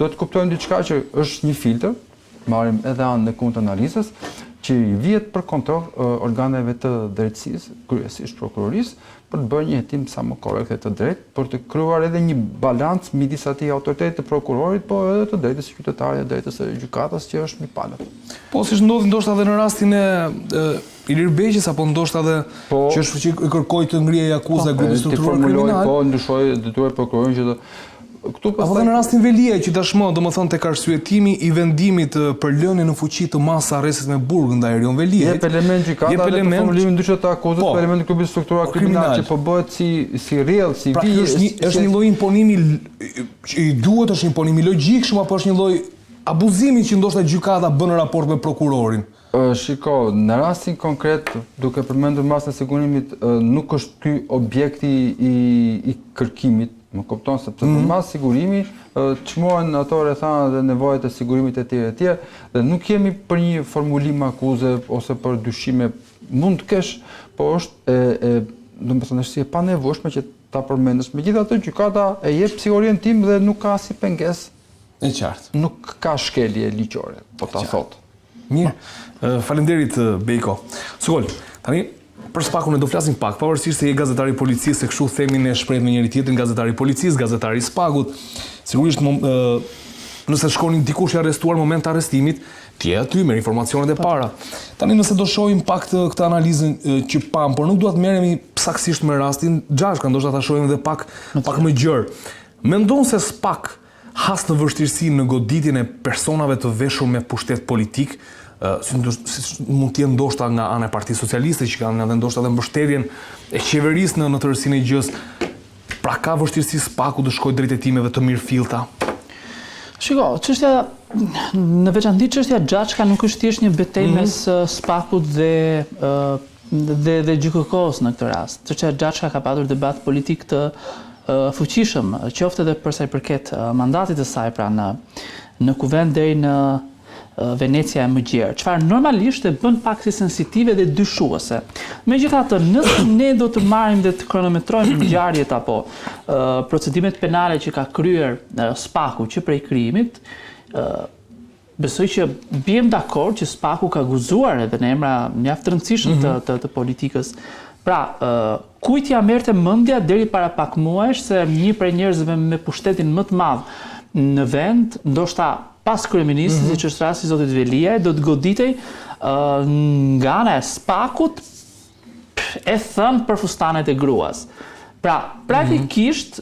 do të kuptojmë diçka që është një filtr, marrim edhe anën e kundërt analizës, që i vihet për kontroll organeve të drejtësisë, kryesisht prokurorisë, për të bërë një hetim sa më korrekt e të drejtë, për të krijuar edhe një balancë midis atij autoritetit të prokurorit, po edhe të drejtës së qytetarit, drejtës së gjykatës që është mbi palët. Po siç ndodhi ndoshta edhe në rastin e Ilir Beqis, apo ndoshta edhe që është që kërkoi të ngrijë akuzë e grupit strukturuar kriminal. Po, ndryshoi detyroi prokurorin që apo dhe në rastin Velia që tashmë, domethënë tek arsyetimi i vendimit për lënien në fuqi të masës arrestit me burg ndaj Erion Veliait. Jep element gjykata për formulimin ndryshe të akuzës, për elementin e grupit strukturuar kriminal që po bëhet si rrjedh, si vijë. Është një lloj imponimi që i duhet, është një imponim i logjikshëm apo është një lloj abuzimi që ndoshta gjykata bën në raport me prokurorin? Shiko, në rastin konkret, duke përmendur masën e sigurimit, nuk është ky objekti i kërkimit. Më kupton sepse për mas sigurimi çmohen ato rrethana dhe nevojat e sigurimit e tjera dhe nuk jemi për një formulim akuze ose për dyshime, mund të kesh, po është domethënë është si e panevojshme që ta përmendesh. Megjithatë gjykata e jep si orientim dhe nuk ka asnjë pengesë. E qartë. Nuk ka shkelje ligjore, po ta thot. Mirë. Faleminderit Bejko. Sugol, tani për spakun e do flasim pak, pavarësisht se je gazetari i policisë, se kështu themin e shpreh me njëri tjetrin, gazetari i policisë, gazetari i spakut. Sigurisht nëse shkonin dikush i arrestuar në moment të arrestimit, ti je aty me informacionet e para. Tani nëse do shohim pak këtë analizën që pam, por nuk duhet merremi saktësisht me rastin Xhashka, ndoshta ta shohim edhe pak më gjerë. Mendon se SPAK has në vështirësi në goditjen e personave të veshur me pushtet politik, si mund të jenë ndoshta nga ana e Partisë Socialiste, që kanë edhe ndoshta edhe mbështetjen e qeverisë në tërësinë e gjës. Pra ka vështirësi SPAK-u të shkojë drejt hetimeve të mirëfillta? Shiko, çështja në veçantë çështja Xhashka nuk është thjesht një betejë mes SPAK-ut dhe GKK-s në këtë rast. Çështja Xhashka ka pasur debat politik të fuqishëm, qoftë edhe për sa i përket mandatit të saj pra në kuvend deri në Venecia e Mëgjerë, çfarë normalisht e bën pak si sensitive dhe dyshuese. Megjithatë, nëse ne do të marrim dhe të kronometrojmë ngjarjet apo procedimet penale që ka kryer SPAK-u që prej krijimit, besoj që biem dakord që SPAK-u ka guxuar edhe në emra mjaft të rëndësishëm të politikës. Pra, kujt ja merrte mendja deri para pak muajsh se një prej njerëzve me pushtetin më të madh në vend, ndoshta pas kryeministit, siç është rasti i zotit Veliaj, do të goditej nga ana e SPAK-ut e thënë për fustanet e gruas. Pra, praktikisht,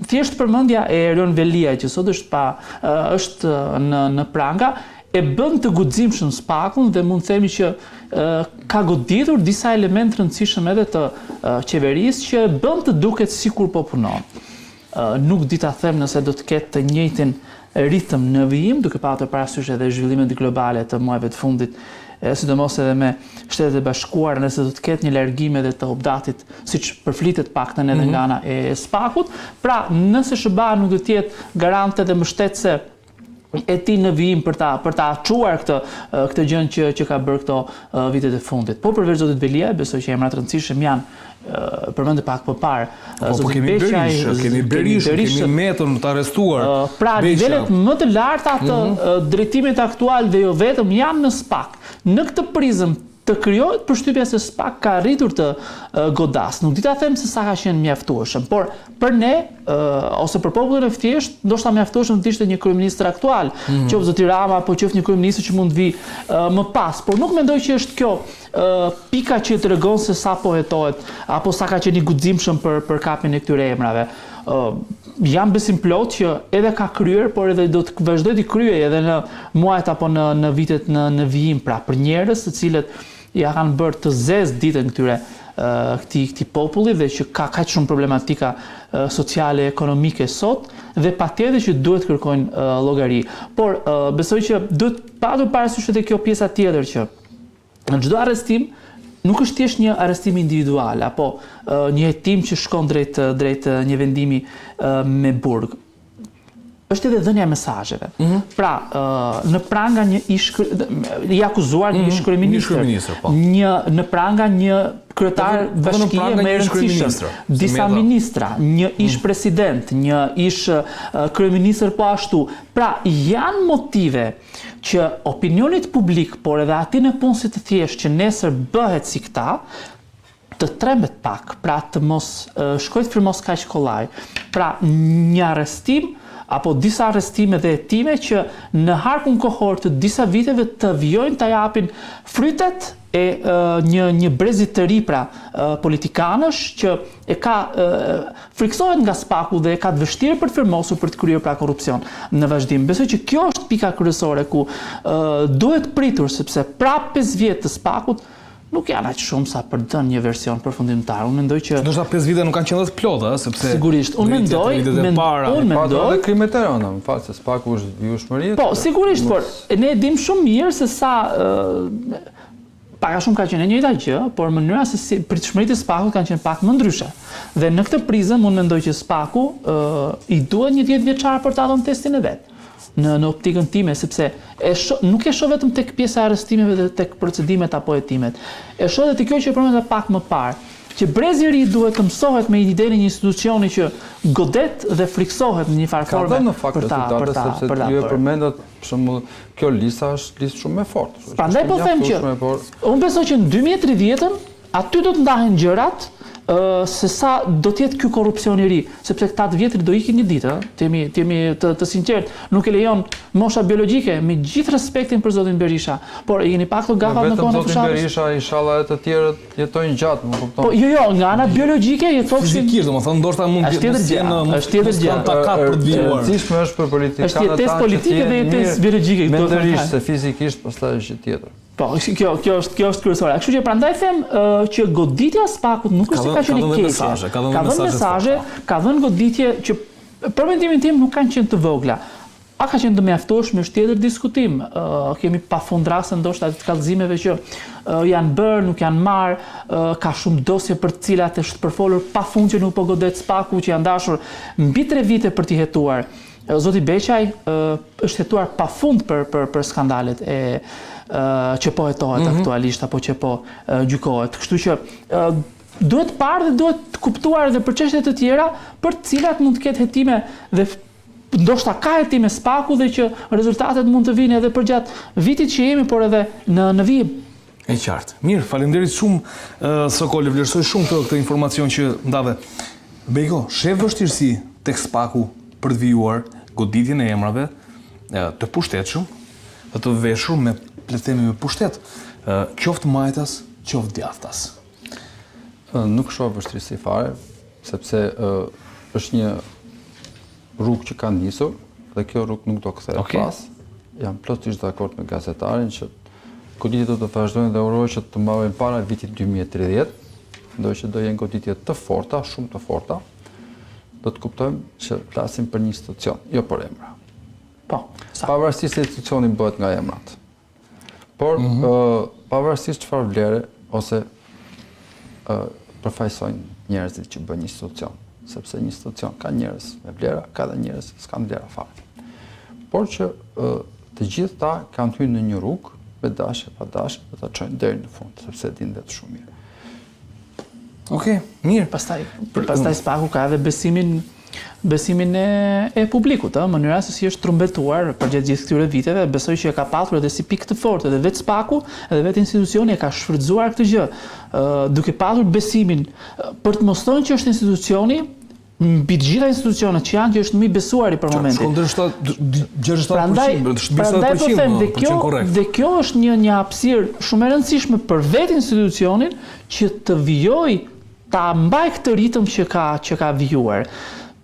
thjesht përmendja e Erion Veliaj, që sot është në pranga, e bën të guximshëm SPAK-un dhe mund të themi që ka goditur disa elementë rëndësishëm edhe të qeverisë që bën të duket sikur po punon. Nuk di ta them nëse do të ketë të njëjtin ritëm në vijim, duke pasur parasysh edhe zhvillimet globale të muajve të fundit, sidomos edhe me Shtetet e Bashkuara, nëse do të ketë një largim edhe të obdatit, siç përflitet paktën edhe nga ana e SPAK-ut. Pra, nëse SBA nuk do të jetë garante dhe mbështetëse e tij në vijim për ta çuar këtë gjën që ka bërë këto vitet e fundit. Po përveç zotit Veliaj, besoj që emra të rëndësishëm janë përmendë pak më parë. Kemi Berishën, kemi Metën të arrestuar. Pra, nivelet më të larta të drejtimit aktual dhe jo vetëm janë në SPAK. Në këtë prizëm të krijohet përshtypja se SPAK ka arritur të godas. Nuk di ta them se sa ka qenë mjaftueshëm, por për ne ose për popullin e thjesht, ndoshta mjaftueshëm të ishte një kryeministër aktual, qoftë zoti Rama apo qoftë një kryeministër që mund të vi më pas, por nuk mendoj që është kjo pika që tregon se sa po hetohet apo sa ka qenë i guximshëm për kapjen e këtyre emrave. Jam besim plot që edhe ka kryer, por edhe do të vazhdoj të kryej edhe në muajt apo në vitet në vijim, pra për njerëz të cilët ja kanë bërë të zezë ditën këtij populli dhe që ka kaq shumë problematika sociale, ekonomike sot dhe patjetër që duhet kërkojnë llogari. Por besoj që duhet patur parasysh edhe kjo pjesa tjetër që në çdo arrestim nuk është thjesht një arrestim individual apo një hetim që shkon drejt një vendimi me burg. është edhe dhënia e mesazheve. Pra, në pranga një i akuzuar një ish kryeministër, në pranga një kryetar bashkie më i rëndësishëm, disa ministra, një ish president, një ish kryeministër po ashtu. Pra, janë motive që opinionit publik, por edhe ati në punësit të thjeshtë që nesër bëhet si këta, të trembet pak, pra të mos shkojt firmos kaq kollaj. Pra, një arrestim apo disa arrestime dhe hetime që në harkun kohor të disa viteve të vijojnë të japin frytet e një brezit të ri, pra politikanësh që e ka friksohet nga spaku dhe e ka të vështirë për të firmosur për të kryer pra korrupsion në vazhdim. Besoj që kjo është pika kryesore ku duhet pritur, sepse prap 5 vjet të spakut nuk janë aq shumë sa për të dhënë një version përfundimtar. Unë mendoj që ndoshta 5 vite nuk kanë qenë të plotë, sepse sigurisht unë mendoj krimet e rënda, më fal se spaku është vjushmëri. Po, sigurisht, por ne e dim shumë mirë se sa pak a shumë ka qenë e njëjta gjë, por mënyra se pritshmëritë e spakut kanë qenë pak më ndryshe. Dhe në këtë prizëm unë mendoj që spaku i duhet një 10 vjeçar për ta dhënë testin e vet. Në optikën time, sepse nuk e shoh vetëm tek pjesa e arrestimeve dhe tek procedimet apo hetimet. E shoh edhe te kjo që e përmenda pak më parë, që brezi i ri duhet të mësohet me idenë një institucioni që godet dhe friksohet në një farë forme. Ka dhënë në fakt rezultate, sepse ju e përmendat për shembull kjo lista është listë shumë e fortë. Prandaj po them që unë besoj që në 2030-ën aty do të ndahen gjërat se sa do të jetë ky korrupsion i ri, sepse këta të vjetrit do ikin një ditë, të jemi të sinqert, nuk e lejon mosha biologjike, me gjithë respektin për zotin Berisha, por jeni pak të gafat në kohën e fushatës. Zotin Berisha, inshallah e të tjerët jetojnë gjatë, më kupton. Po jo, nga ana biologjike jetofshin fizikisht, domethënë ndoshta mund të jetë është tjetër gjë. Për të vjuar. Rëndësishme është për politikanët është jetesë politike dhe jetesë biologjike. Mendërisht se fizikisht pastaj është gjë tjetër. Po, kjo është kryesore. Kështu që prandaj them që goditja e spakut nuk është se ka qenë e keqe. Ka dhënë mesazhe, ka dhënë goditje që për mendimin tim nuk kanë qenë të vogla. A ka qenë të mjaftueshme është tjetër diskutim. Kemi pafund raste ndoshta të kallëzimeve që janë bërë, nuk janë marrë, ka shumë dosje për të cilat është përfolur pafund që nuk po godet spaku, që janë dashur mbi 3 vite për t'i hetuar. Zoti Beqaj është hetuar pafund për skandalet që po hetohet aktualisht apo që po gjykohet. Kështu që duhet parë dhe duhet kuptuar edhe për çështje të tjera për të cilat mund të ketë hetime dhe ndoshta ka hetime spaku dhe që rezultatet mund të vinë edhe përgjatë vitit që jemi, por edhe në vijim. E qartë. Mirë, faleminderit shumë Sokol, vlerësoj shumë këtë informacion që ndave. Beko, shef vështirësi tek spaku për të vijuar goditjen e emrave të pushtetshëm, të veshur me me pushtet, qoftë majtas, qoftë djathtas. Nuk shoh vështirësi fare, sepse është një rrugë që ka nisur dhe kjo rrugë nuk do kthehet pas. Jam plotësisht dakord me gazetarin që goditjet do të vazhdojnë dhe uroj që të mbahen para vitit 2030, ndoj që do jenë goditje të forta, shumë të forta. Do të kuptojmë që flasim për një institucion, jo për emra. Po, pavarësisht se institucioni bëhet nga emrat. Por pavarësisht çfarë vlere ose përfaqësojnë njerëzit që bëjnë një institucion, sepse një institucion ka njerëz me vlera, ka dhe njerëz që s'kan vlera fare. Por që të gjithë ta kanë hyrë në një rrugë me dashje pa dashje dhe ta çojnë deri në fund, sepse dinë vetë shumë mirë. Okej, mirë. Pastaj spaku ka edhe besimin e publikut, mënyra se si është trumbetuar përgjatë gjithë këtyre viteve, besoj që e ka patur edhe si pikë të fortë, edhe vetë spaku, edhe vetë institucioni e ka shfrytzuar këtë gjë, duke patur besimin për të mos thënë që është institucioni mbi të gjitha institucionet që janë që është më i besuari për momentin. Prandaj po them dhe kjo është një hapësirë shumë e rëndësishme për vetë institucionin që të vijojë ta mbaj këtë ritëm që ka vijuar.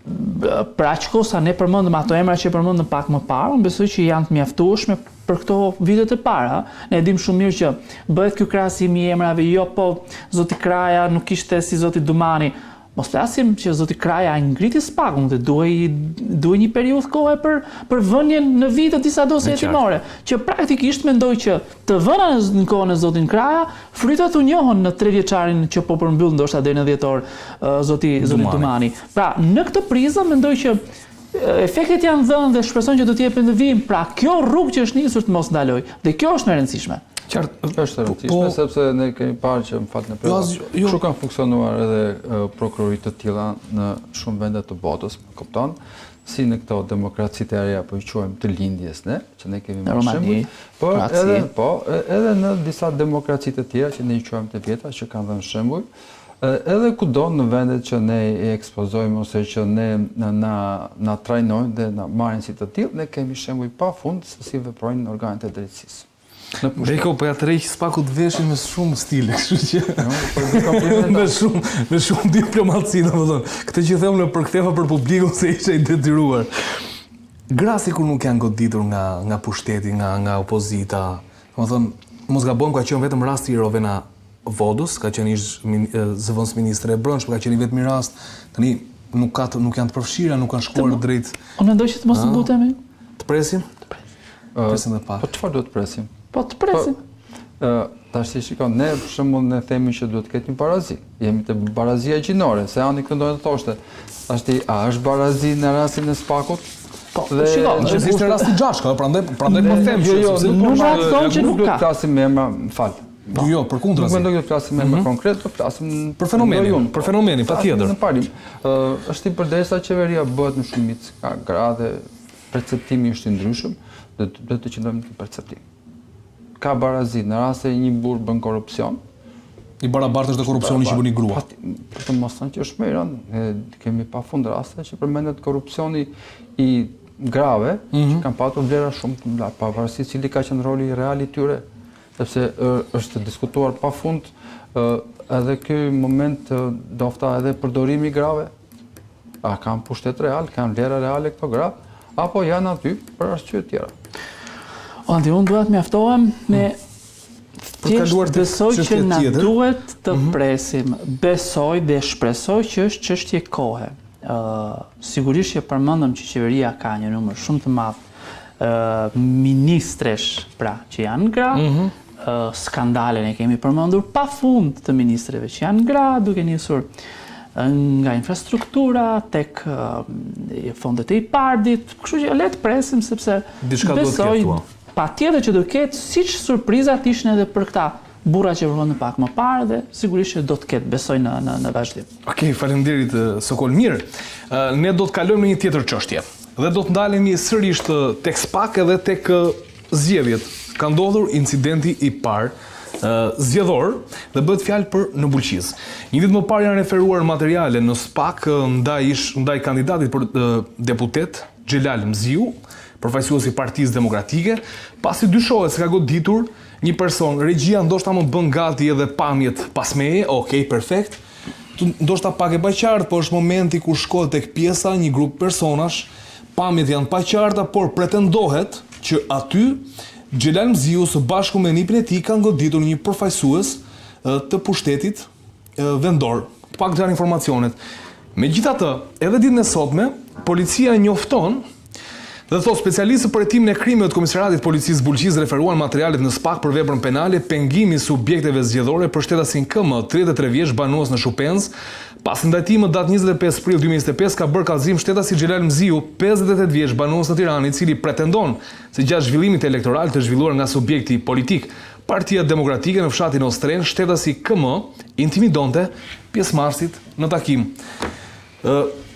Për aq kohë sa ne përmendëm ato emra që përmendëm pak më parë, unë besoj që janë të mjaftueshme për këto vitet e para. Ne dim shumë mirë që bëhet ky krahasim i emrave, jo po zoti Kraja nuk ishte si zoti Dumani. Mos flasim që zoti Kraja ngriti spakun dhe duhej një periudhë kohe për vënien në vit të disa dosje hetimore, që praktikisht mendoj që të vëna në kohën e zotin Kraja, frytet u njohën në 3 vjeçarin që po përmbyll ndoshta deri në dhjetor zoti Dumani. Pra, në këtë prizëm mendoj që efektet janë dhënë dhe shpresojnë që do të jepin ndëvim. Pra, kjo rrugë që është nisur të mos ndaloj, dhe kjo është më e rëndësishme. Është e rëndësishme sepse ne kemi parë që më falni kështu kanë funksionuar edhe prokuroritë të tilla në shumë vende të botës, kupton? Si në këto demokracitë e reja, po i quajmë të lindjes ne, që ne kemi më shembull, edhe në disa demokraci të tjera që ne i quajmë të vjetra që kanë dhënë shembull, edhe kudo në vendet që ne i ekspozojmë ose që ne na trajnojnë dhe na marrin si të tillë, ne kemi shembull pafund se si veprojnë organet e drejtësisë. Beko, po ja tërheq spaku të veshin me shumë stile, kështu që me shumë diplomaci, domethënë. Këtë që them në përktheva për publikun se isha i detyruar. Gra sikur nuk janë goditur nga pushteti, nga opozita. Domethënë, mos gabojmë, ka qenë vetëm rasti i Rovena Vodës, ka qenë ish zëvendës ministre e brendshme, ka qenë vetëm rast. Tani nuk janë të përfshira, nuk kanë shkuar drejt. Unë mendoj që të mos zbutemi. Të presim? Presim dhe pak. Po çfarë do të presim? Po të presim. Tash shikon, ne për shembull ne themi që duhet të ketë një barazi. Jemi te barazia gjinore, se ani këtë ndonjë të thoshte. Tash a është barazi në rastin e Spakut? Po, shikon, nëse ishte rasti Xhashka, prandaj po them që nuk thonë që nuk duhet ka. të flasim me emra, fal. Jo, përkundrazi. Nuk mendoj që të flasim me emra konkret, do flasim për fenomenin, patjetër. Në parim, është i përdesa qeveria bëhet në shumicë ka gradë, perceptimi është i ndryshëm, dhe të qëndrojmë në perceptim. Ka barazi në raste një burr bën korrupsion, i barabartë është dhe korrupsioni që bën një grua. Për të mos thënë që është më i rëndë, kemi pafund raste që përmendet korrupsioni i grave, që kanë patur vlera shumë të mëdha, pavarësisht cili ka qenë roli real i tyre, sepse është diskutuar pafund edhe ky moment dofta edhe përdorimi i grave. A kanë pushtet real, kanë vlera reale këto gra, apo janë aty për arsye të tjera. Unë duhet mjaftohem me thjesht besoj që na duhet të presim. Besoj dhe shpresoj që është çështje kohe. Sigurisht që përmendëm që qeveria ka një numër shumë të madh ministresh, pra, që janë gra. Skandale ne kemi përmendur pafund të ministreve që janë gra, duke nisur nga infrastruktura, tek fondet e IPARD-it, kështu që le të presim sepse besoj patjetër që do ketë siç surprizat ishin edhe për këta burra që vërhon në pak më parë dhe sigurisht që do të ketë, besoj në vazhdim. Okej, faleminderit Sokol. Mirë. Ne do të kalojmë në një tjetër çështje dhe do të ndalemi sërish tek SPAK edhe tek zgjedhjet. Ka ndodhur incidenti i parë zgjedhor dhe bëhet fjalë për në Bulqiz. Një ditë më parë janë referuar materiale në SPAK ndaj kandidatit për deputet Xhelal Mziu, përfaqësuesi i Partisë Demokratike, pasi dyshohet se ka goditur një person. Regjia ndoshta më bën gati edhe pamjet pas meje, okej, perfekt. Ndoshta pak e paqartë, por është momenti kur shkohet tek pjesa një grup personash, pamjet janë paqarta, por pretendohet që aty Xhelal Mziu së bashku me nipin e tij kanë goditur një përfaqësues të pushtetit vendor. Pak të janë informacionet. Megjithatë, edhe ditën e sotme, policia njofton dhe thot specialistë për hetimin e krimeve të Komisariatit Policisë Bulqiz referuan materialet në SPAK për veprën penale pengimi subjekteve zgjedhore për shtetasin KM, 33 vjeç, banues në Shupens. Pas ndajtimit datë 25 prill 2025 ka bërë kallëzim shtetasi Xhelal Mziu, 58 vjeç, banues në Tiranë, i cili pretendon se gjatë zhvillimit elektoral të zhvilluar nga subjekti politik Partia Demokratike në fshatin Ostren, shtetasi KM intimidonte pjesëmarrësit në takim.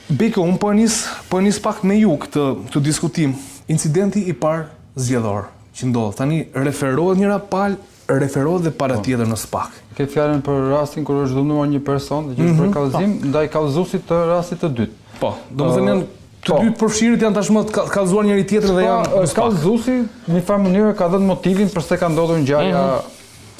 Beko, unë po nis pak me ju këtë diskutim. Incidenti i parë zgjedhor që ndodh. Tani referohet njëra palë, referohet dhe para tjetër në SPAK. Ke fjalën për rastin kur është dënuar një person dhe që është për kallëzim ndaj kallëzuesit të rastit të dytë. Po, domethënë janë të dy përfshirët janë tashmë të kallëzuar njëri tjetrin dhe janë në SPAK. Kallëzuesi në një farë mënyrë ka dhënë motivin pse ka ndodhur ngjarja,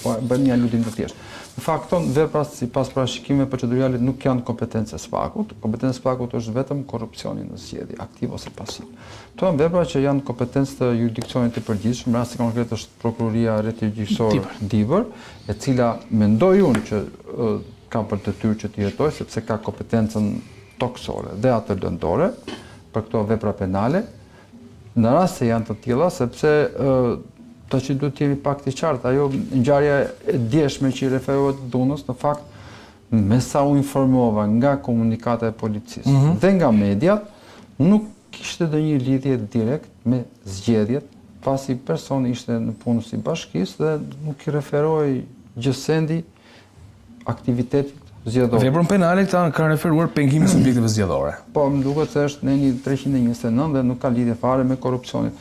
po bën një aludim të thjeshtë. Në fakt, veprat sipas parashikimeve procedurale nuk janë kompetencë e SPAK-ut. Kompetenca e SPAK-ut është vetëm korrupsioni në zgjedhje, aktiv ose pasiv. Këto janë vepra që janë kompetencë të jurisdiksionit të përgjithshëm, në rastin konkret është prokuroria rretëgjyqësore Dibër, e cila mendoj unë që ka për detyrë që të jetojë sepse ka kompetencën toksore dhe atë lëndore për këto vepra penale. Në rast se janë të tilla, sepse tash duhet të jemi pak të qartë, ajo ngjarja e djeshme që i referohet dhunës, në fakt, me sa u informova nga komunikata e policisë dhe nga mediat, nuk kishte ndonjë lidhje direkt me zgjedhjet, pasi personi ishte në punës si bashkisë dhe nuk i referoi gjësendi aktivitetit zgjedhor. Veprën penale këta kanë referuar pengimin subjektive zgjedhore. Po, më duket se është në një 329 dhe nuk ka lidhje fare me korrupsionin.